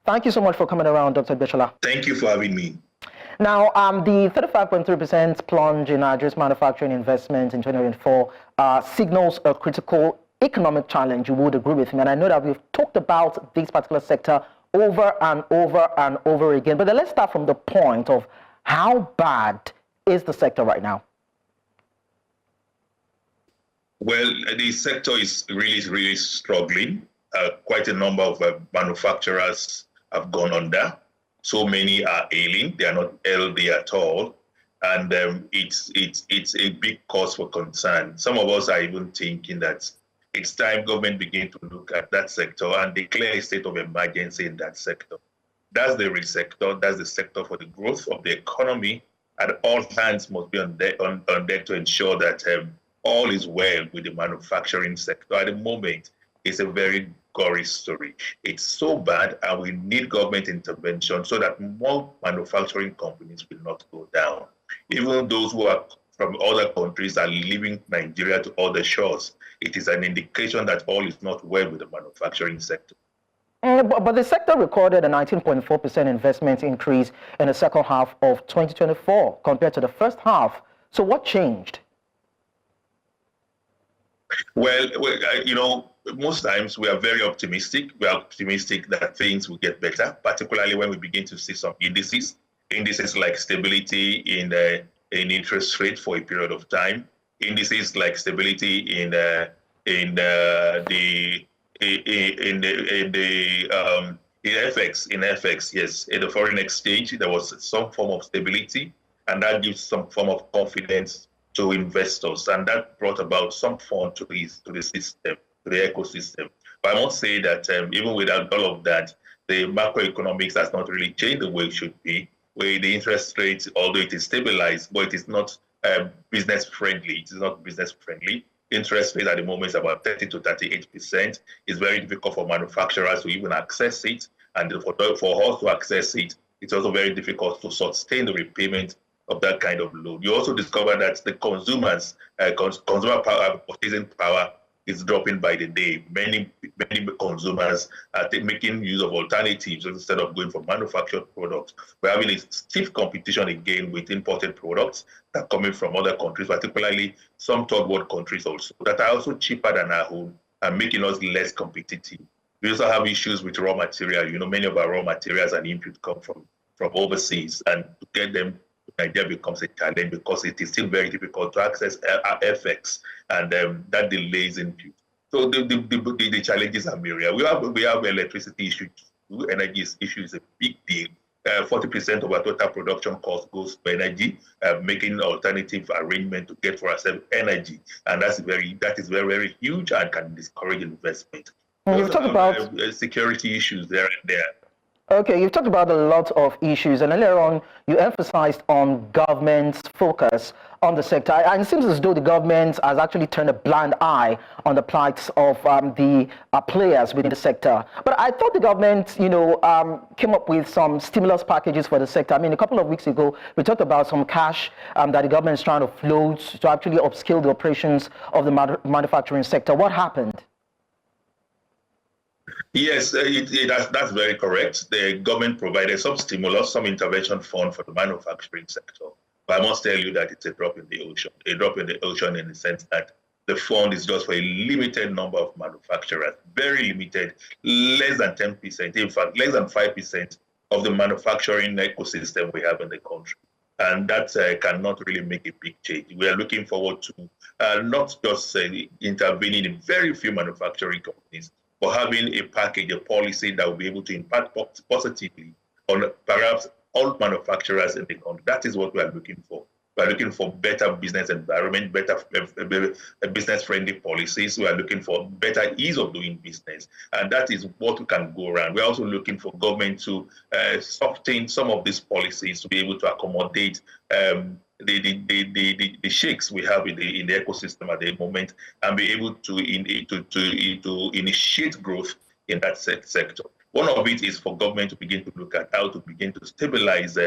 Thank you so much for coming around, Dr. Egbesola. Thank you for having me. Now, the 35.3% plunge in Nigeria's manufacturing investment in 2024 signals a critical economic challenge. You would agree with me. And I know that we've talked about this particular sector over and over and over again. But then let's start from the point of how bad is the sector right now? Well, the sector is really struggling. Quite a number of manufacturers have gone under. So many are ailing. They are not healthy at all. And it's a big cause for concern. Some of us are even thinking that it's time government begin to look at that sector and declare a state of emergency in that sector. That's the real sector. That's the sector for the growth of the economy. And all hands must be on deck to ensure that all is well with the manufacturing sector. At the moment, it's a very gory story. It's so bad, and we need government intervention so that more manufacturing companies will not go down. Even those who are from other countries are leaving Nigeria to other shores. It is an indication that all is not well with the manufacturing sector. But the sector recorded a 19.4% investment increase in the second half of 2024 compared to the first half. So what changed? Well, most times we are very optimistic. We are optimistic that things will get better, particularly when we begin to see some indices like stability in interest rate for a period of time, indices like stability in FX, yes, in the foreign exchange, there was some form of stability, and that gives some form of confidence to investors, and that brought about some fund to the system, to the ecosystem. But I must say that even without all of that, the macroeconomics has not really changed the way it should be, where the interest rate, although it is stabilized, but it is not business friendly. It is not business friendly. Interest rate at the moment is about 30 to 38%. It's very difficult for manufacturers to even access it, and for us to access it, it's also very difficult to sustain the repayment of that kind of loan. You also discover that the consumer purchasing power is dropping by the day. Many consumers are making use of alternatives instead of going for manufactured products. We're having a stiff competition again with imported products that are coming from other countries, particularly some third world countries also, that are also cheaper than our own and making us less competitive. We also have issues with raw material. Many of our raw materials and inputs come from overseas, and to get them Nigeria becomes a challenge because it is still very difficult to access FX, and that delays input. So the challenges are myriad. We have electricity issues. Energy issue is a big deal. 40% of our total production cost goes to energy, making alternative arrangement to get for ourselves energy, and that is very huge and can discourage investment. You've talked about security issues there and there. Okay, you've talked about a lot of issues, and earlier on you emphasized on government's focus on the sector. And it seems as though the government has actually turned a blind eye on the plight of the players within the sector. But I thought the government, came up with some stimulus packages for the sector. I mean, a couple of weeks ago, we talked about some cash that the government is trying to float to actually upskill the operations of the manufacturing sector. What happened? Yes, that's very correct. The government provided some stimulus, some intervention fund for the manufacturing sector. But I must tell you that it's a drop in the ocean. A drop in the ocean in the sense that the fund is just for a limited number of manufacturers, very limited, less than 10%, in fact, less than 5% of the manufacturing ecosystem we have in the country. And that cannot really make a big change. We are looking forward to not just intervening in very few manufacturing companies, or having a package, a policy that will be able to impact positively on perhaps all manufacturers in the country. That is what we are looking for. We are looking for better business environment, better business-friendly policies. We are looking for better ease of doing business, and that is what can go around. We are also looking for government to soften some of these policies to be able to accommodate the shakes we have in the ecosystem at the moment, and be able to initiate growth in that sector. One of it is for government to begin to look at how to begin to stabilize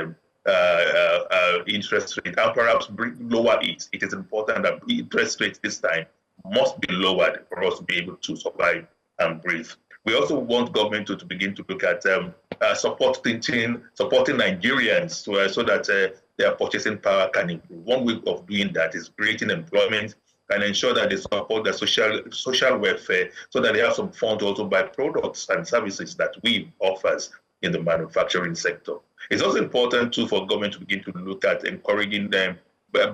interest rate and perhaps lower it. It is important that interest rates this time must be lowered for us to be able to survive and breathe. We also want government to begin to look at supporting Nigerians so that their purchasing power can improve. One way of doing that is creating employment and ensure that they support the social welfare so that they have some funds to also buy products and services that we offers in the manufacturing sector. It's also important too for government to begin to look at encouraging them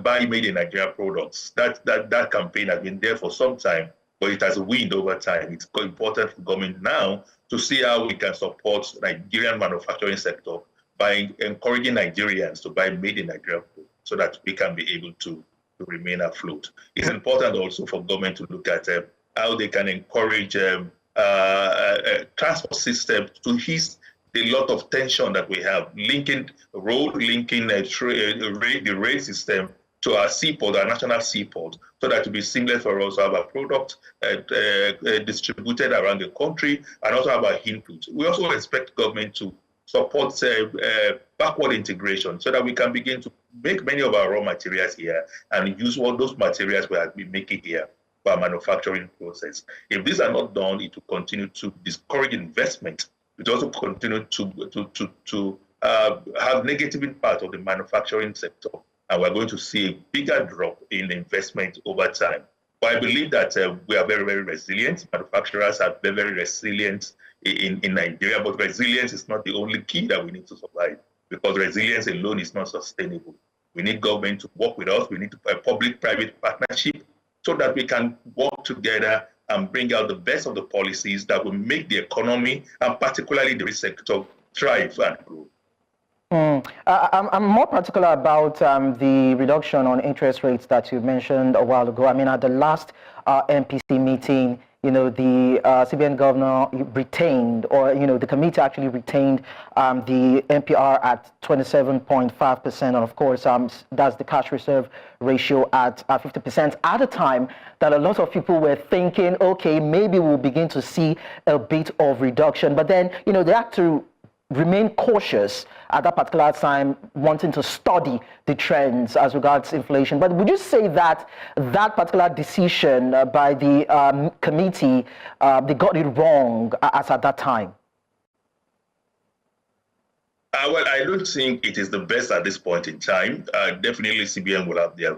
buy made in Nigeria products. That campaign has been there for some time, but it has waned over time. It's important for government now to see how we can support Nigerian manufacturing sector by encouraging Nigerians to buy made in Nigeria food so that we can be able to remain afloat. It's important also for government to look at how they can encourage transport system to ease the lot of tension that we have, linking the rail system to our seaport, our national seaport, so that it will be seamless for us to have our product distributed around the country and also have our input. We also expect government to support backward integration so that we can begin to make many of our raw materials here and use all those materials we have been making here for our manufacturing process. If these are not done, it will continue to discourage investment. It also continue to have negative impact on the manufacturing sector, and we're going to see a bigger drop in investment over time. But I believe that we are very, very resilient. Manufacturers are very, very resilient in Nigeria, but resilience is not the only key that we need to survive, because resilience alone is not sustainable. We need government to work with us. We need a public-private partnership so that we can work together and bring out the best of the policies that will make the economy, and particularly the sector, thrive and grow. I'm more particular about the reduction on interest rates that you mentioned a while ago. I mean, at the last MPC meeting, the CBN governor retained, or, the committee actually retained the MPR at 27.5%. And of course, that's the cash reserve ratio at 50% at a time that a lot of people were thinking, okay, maybe we'll begin to see a bit of reduction. But then, they had to remain cautious at that particular time, wanting to study the trends as regards inflation. But would you say that that particular decision by the committee, they got it wrong as at that time? Well, I don't think it is the best at this point in time. Definitely, CBN will have their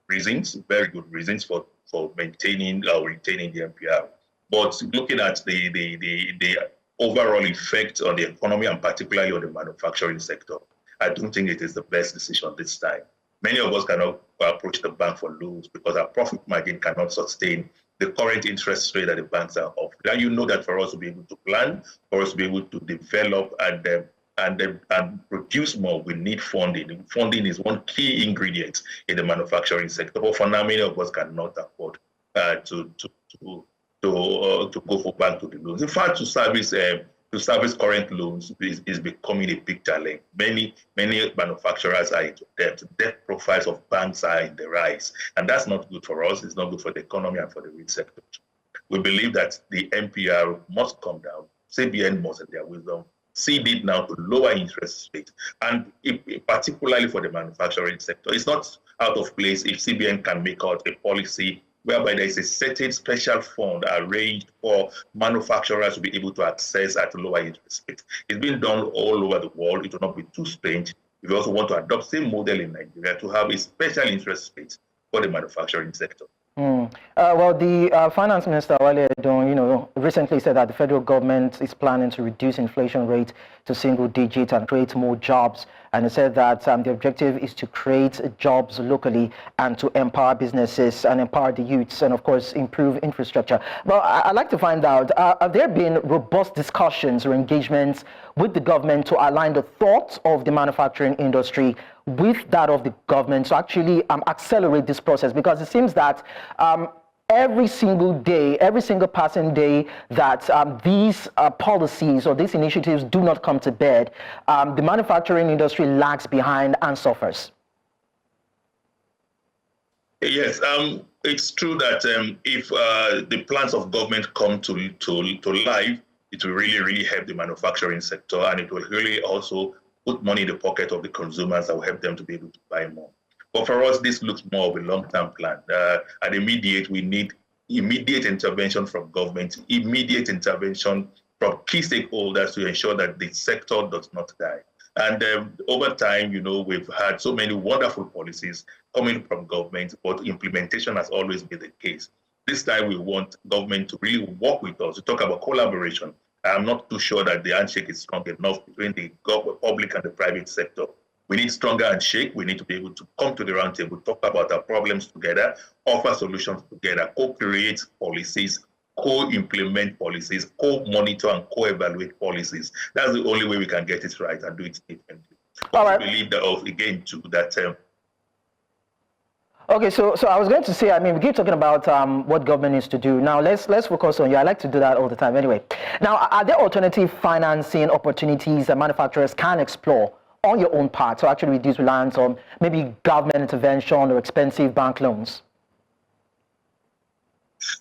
reasons, very good reasons for maintaining or retaining the MPR. But looking at the overall effect on the economy and particularly on the manufacturing sector, I don't think it is the best decision this time. Many of us cannot approach the bank for loans because our profit margin cannot sustain the current interest rate that the banks are offering. And you know that for us to be able to plan, for us to be able to develop and produce more, we need funding. Funding is one key ingredient in the manufacturing sector. But for now, many of us cannot afford to go for bank to the loans. In fact, to service current loans is becoming a big challenge. Many manufacturers are into debt. Debt profiles of banks are in the rise, and that's not good for us. It's not good for the economy and for the real sector. We believe that the MPR must come down. CBN must, in their wisdom, see it now to lower interest rates, and particularly for the manufacturing sector. It's not out of place if CBN can make out a policy whereby there is a certain special fund arranged for manufacturers to be able to access at lower interest rates. It's been done all over the world. It will not be too strange if you also want to adopt the same model in Nigeria to have a special interest rate for the manufacturing sector. Well, the finance minister, Wale Edun, recently said that the federal government is planning to reduce inflation rate to single digit and create more jobs. And he said that the objective is to create jobs locally and to empower businesses and empower the youths and, of course, improve infrastructure. Well, I'd like to find out, have there been robust discussions or engagements with the government to align the thoughts of the manufacturing industry with that of the government to actually accelerate this process? Because it seems that every single day, every single passing day that these policies or these initiatives do not come to bed, the manufacturing industry lags behind and suffers. Yes, it's true that if the plans of government come to life, it will really help the manufacturing sector, and it will really also put money in the pocket of the consumers that will help them to be able to buy more. But for us, this looks more of a long-term plan. At immediate, we need immediate intervention from government, immediate intervention from key stakeholders to ensure that the sector does not die. And over time, we've had so many wonderful policies coming from government, but implementation has always been the case. This time, we want government to really work with us to talk about collaboration. I'm not too sure that the handshake is strong enough between the public and the private sector. We need stronger handshake. We need to be able to come to the round table, talk about our problems together, offer solutions together, co-create policies, co-implement policies, co-monitor and co-evaluate policies. That's the only way we can get it right and do it differently. I believe that, again, too, that okay, so I was going to say, we keep talking about what government needs to do. Now, let's focus on you. I like to do that all the time anyway. Now, are there alternative financing opportunities that manufacturers can explore on your own part to actually reduce reliance on maybe government intervention or expensive bank loans?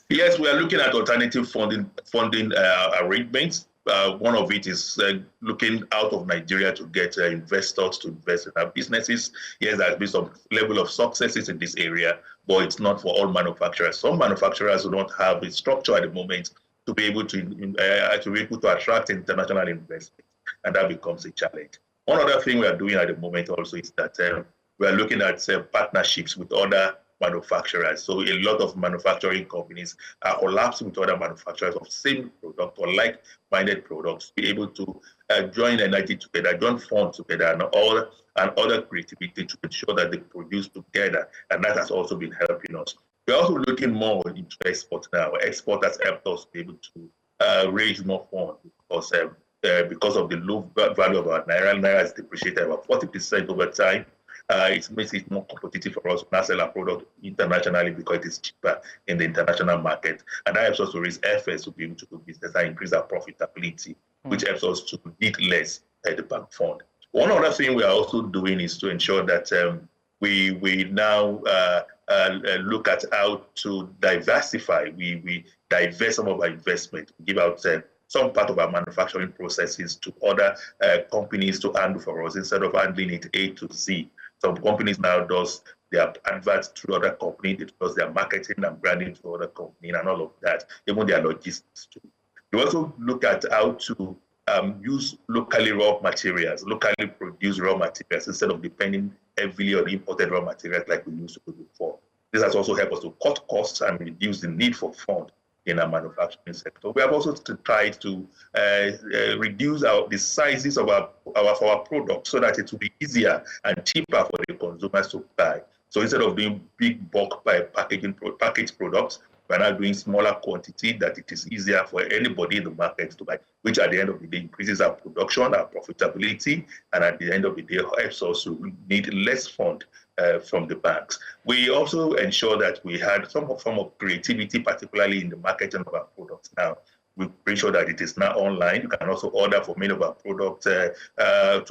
Yes, we are looking at alternative funding arrangements. One of it is looking out of Nigeria to get investors to invest in our businesses. Yes, there's been some level of successes in this area, but it's not for all manufacturers. Some manufacturers do not have the structure at the moment to be able to attract international investment, and that becomes a challenge. One other thing we are doing at the moment also is that we are looking at partnerships with other manufacturers. So a lot of manufacturing companies are collapsing with other manufacturers of same product or like-minded products, be able to join energy together, join funds together, and other creativity to ensure that they produce together. And that has also been helping us. We're also looking more into export now. Export has helped us be able to raise more funds because of the low value of our naira. Naira has depreciated about 40% over time. It makes it more competitive for us to now sell our product internationally because it is cheaper in the international market. And that helps us to raise efforts to be able to do business and increase our profitability, which helps us to need less at the bank fund. One other thing we are also doing is to ensure that we now look at how to diversify. We divest some of our investment, give out some part of our manufacturing processes to other companies to handle for us instead of handling it A to Z. Some companies now does their adverts through other companies, it does their marketing and branding to other companies and all of that, even their logistics too. We also look at how to use locally raw materials, locally produced raw materials instead of depending heavily on imported raw materials like we used to do before. This has also helped us to cut costs and reduce the need for funds in our manufacturing sector. We have also tried to reduce the sizes of our products so that it will be easier and cheaper for the consumers to buy. So instead of doing big bulk packaged products, we're now doing smaller quantity that it is easier for anybody in the market to buy, which at the end of the day increases our production, our profitability, and at the end of the day helps us to need less fund from the banks. We also ensure that we had some form of creativity, particularly in the marketing of our products now. We make sure that it is now online. You can also order for many of our products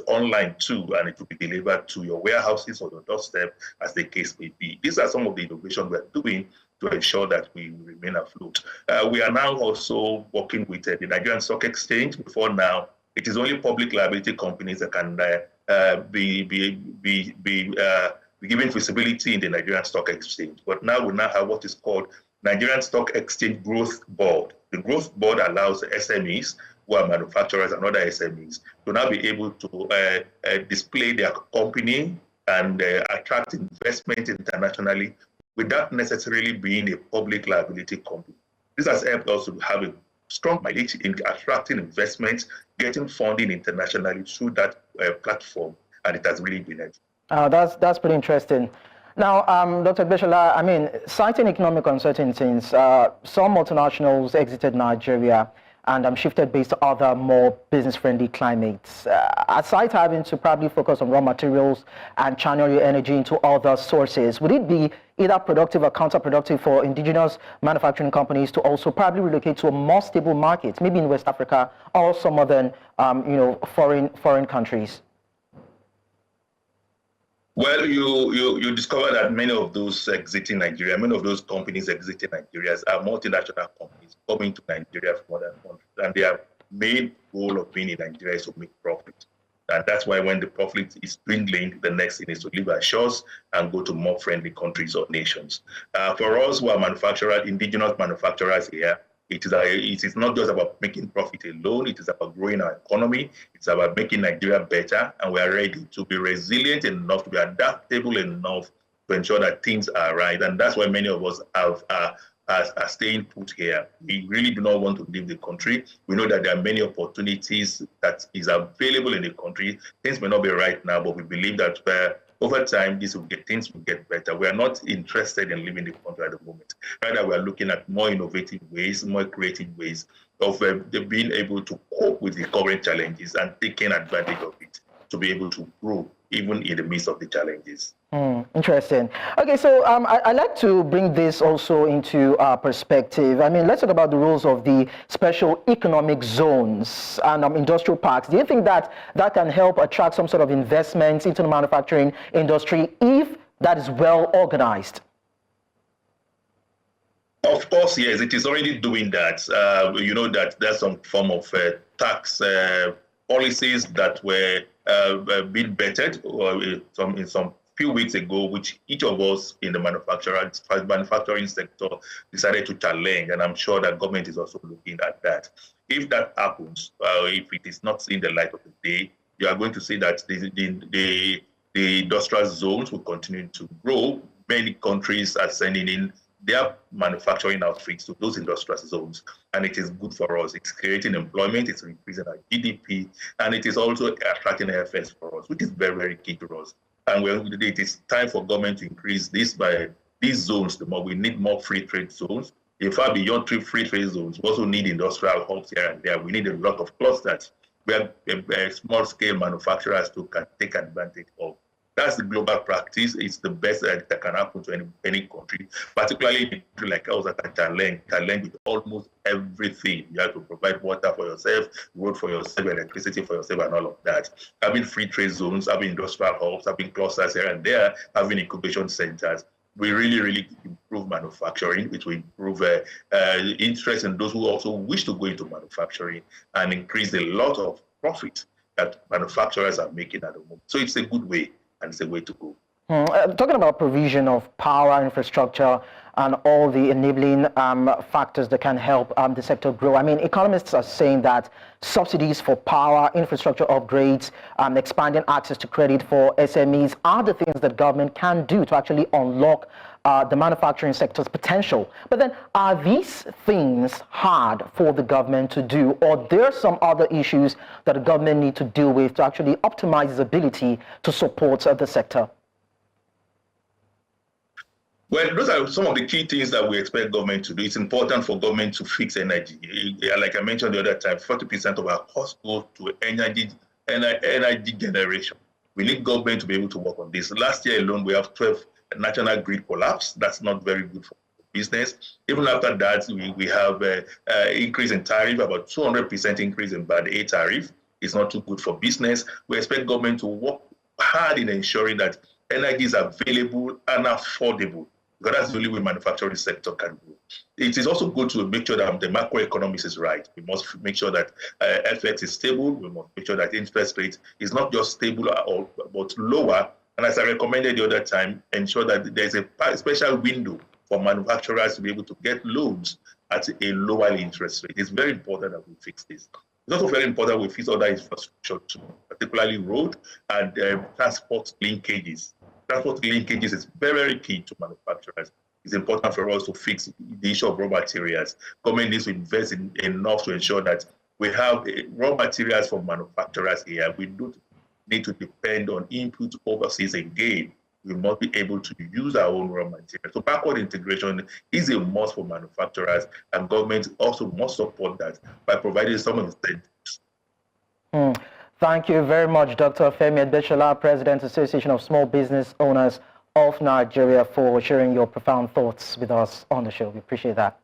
online too, and it will be delivered to your warehouses or your doorstep as the case may be. These are some of the innovations we're doing to ensure that we remain afloat. We are now also working with the Nigerian Stock Exchange. Before now, it is only public liability companies that can be given visibility in the Nigerian Stock Exchange. But now we have what is called Nigerian Stock Exchange Growth Board. The Growth Board allows SMEs, who are manufacturers and other SMEs, to now be able to display their company and attract investment internationally without necessarily being a public liability company. This has helped us to have a strong mileage in attracting investments, getting funding internationally through that platform, and it has really been helpful. That's pretty interesting. Now, Dr. Egbesola, citing economic uncertainties, some multinationals exited Nigeria and shifted based on other more business-friendly climates. Aside having to probably focus on raw materials and channel your energy into other sources, would it be either productive or counterproductive for indigenous manufacturing companies to also probably relocate to a more stable market, maybe in West Africa or some other, foreign countries? Well, you discover that many of those exiting Nigeria, many of those companies exiting Nigeria are multinational companies coming to Nigeria from other countries, and their main goal of being in Nigeria is to make profit. And that's why when the profit is dwindling, the next thing is to leave our shores and go to more friendly countries or nations. For us who are manufacturers, indigenous manufacturers here, it is not just about making profit alone. It is about growing our economy. It's about making Nigeria better. And we are ready to be resilient enough, to be adaptable enough to ensure that things are right. And that's why many of us are staying put here. We really do not want to leave the country. We know that there are many opportunities that is available in the country. Things may not be right now, but we believe that over time, things will get better. We are not interested in leaving the country at the moment. Rather, we are looking at more innovative ways, more creative ways of being able to cope with the current challenges and taking advantage of it to be able to grow even in the midst of the challenges. Interesting. Okay, so I'd like to bring this also into perspective. I mean, let's talk about the rules of the special economic zones and industrial parks. Do you think that can help attract some sort of investments into the manufacturing industry if that is well organized? Of course, yes, it is already doing that. You know that there's some form of tax policies that were being bettered in some few weeks ago, which each of us in the manufacturing sector decided to challenge, and I'm sure that government is also looking at that. If that happens, if it is not seeing the light of the day, you are going to see that the industrial zones will continue to grow. Many countries are sending in their manufacturing outfits to those industrial zones, and it is good for us. It's creating employment, it's increasing our GDP, and it is also attracting FS for us, which is very, very key to us. And it is time for government to increase this by these zones. The more we need more free trade zones. In fact, beyond free trade zones, we also need industrial hubs here and there. We need a lot of clusters where small-scale manufacturers can take advantage of. That's the global practice. It's the best that can happen to any country, particularly in a country like ours that can lend with almost everything. You have to provide water for yourself, road for yourself, electricity for yourself, and all of that. Having free trade zones, having industrial hubs, having clusters here and there, having incubation centers, we really improve manufacturing. It will improve interest in those who also wish to go into manufacturing and increase a lot of profit that manufacturers are making at the moment. So it's a good way. And it's a way to go. Talking about provision of power, infrastructure, and all the enabling factors that can help the sector grow. I mean, economists are saying that subsidies for power, infrastructure upgrades, expanding access to credit for SMEs are the things that government can do to actually unlock the manufacturing sector's potential. But then, are these things hard for the government to do, or there are some other issues that the government need to deal with to actually optimize its ability to support the sector? Well, those are some of the key things that we expect government to do. It's important for government to fix energy. Like I mentioned the other time, 40% of our costs go to energy generation. We need government to be able to work on this. Last year alone, we have 12 national grid collapse. That's not very good for business. Even after that, we have increase in tariff, about 200% increase in bad A tariff. It's not too good for business. We expect government to work hard in ensuring that energy is available and affordable, because that's the only way manufacturing sector can grow. It is also good to make sure that the macroeconomics is right. We must make sure that FX is stable. We must make sure that interest rate is not just stable but lower. And as I recommended the other time, ensure that there's a special window for manufacturers to be able to get loans at a lower interest rate. It's very important that we fix this. It's also very important we fix other infrastructure too, particularly road and transport linkages. Transport linkages is very, very key to manufacturers. It's important for us to fix the issue of raw materials. Government needs to invest enough to ensure that we have raw materials for manufacturers here. We don't need to depend on input overseas again. We must be able to use our own raw materials. So backward integration is a must for manufacturers, and government also must support that by providing some incentives. Thank you very much, Dr. Femi Egbesola, President, Association of Small Business Owners of Nigeria, for sharing your profound thoughts with us on the show. We appreciate that.